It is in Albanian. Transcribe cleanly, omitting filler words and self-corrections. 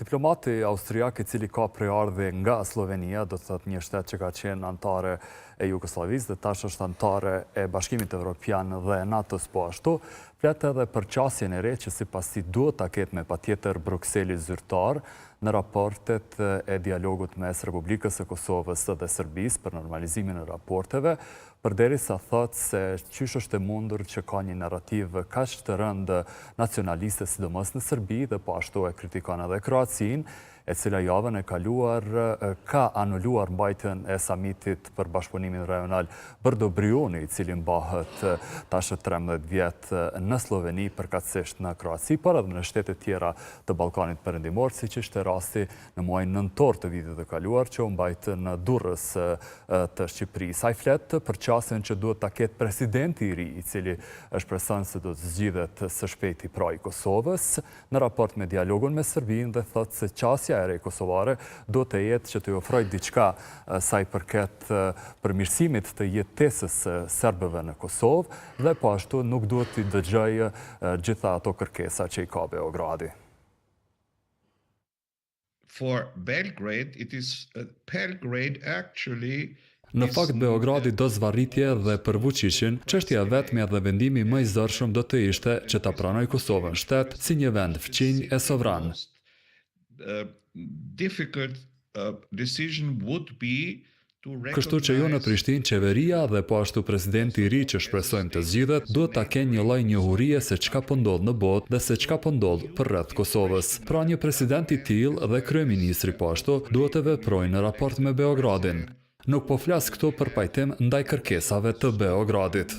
Diplomati austriak i cili ka preardhje nga Slovenia, do të thotë një shtet që ka qenë antare e Jugosllavisë dhe tash është antare e Bashkimit Evropian dhe NATO-s po ashtu, flet edhe për qasjen e re që sipas tij duhet ta ketë me patjetër Brukseli zyrtar në raportet e dialogut mes Republikës së Kosovës dhe Serbisë për normalizimin e raporteve, përderisa thotë se qysh është e mundur që ka një narrativ kaq të rëndë nacionaliste sidomos në Serbi dhe po ashtu e kritikon edhe Kroacinë, e cila javën e kaluar ka anuluar mbajtjen e samitit për bashkëpunimin rajonal Brdo-Brioni, i cili mbahet tash 13 vjet në Sloveni përkatësisht në Kroaci, por edhe në shtete tjera të Ballkanit Perëndimor, siç ishte rasti në muajin nëntor të vitit të kaluar që u mbajt në Durrës të Shqipërisë. Ai flet për qasjen që duhet ta ketë presidenti i ri, i cili shpreson se do të zgjidhet së shpejti pra i Kosovës në raport me dialogun me Serbinë dhe thotë se qasja e re kosovare do të jetë që të ofrojë diçka sa i përket përmirësimit të jetesës serbëve në Kosovë dhe po ashtu nuk duhet t'i dëgjojë gjitha ato kërkesa që i ka Beogradi. For Belgrade, it is Belgrade actually. Në fakt, Beogradi do zvarritje dhe për Vučićin, çështja e vetme dhe vendimi më i zorshëm do të ishte që ta pranojë Kosovën shtet si një vend fqinj e sovran. Difficult decision would be to Kështu që jo në Prishtinë qeveria dhe po ashtu presidenti i ri që shpresojmë të zgjidhet, duhet ta kenë një lloj njohurie se çka po ndodh në botë dhe se çka po ndodh përreth Kosovës. Pra një president i tillë dhe kryeministri po ashtu duhet të veprojnë në raport me Beogradin. Nuk po flas këtu për pajtim ndaj kërkesave të Beogradit.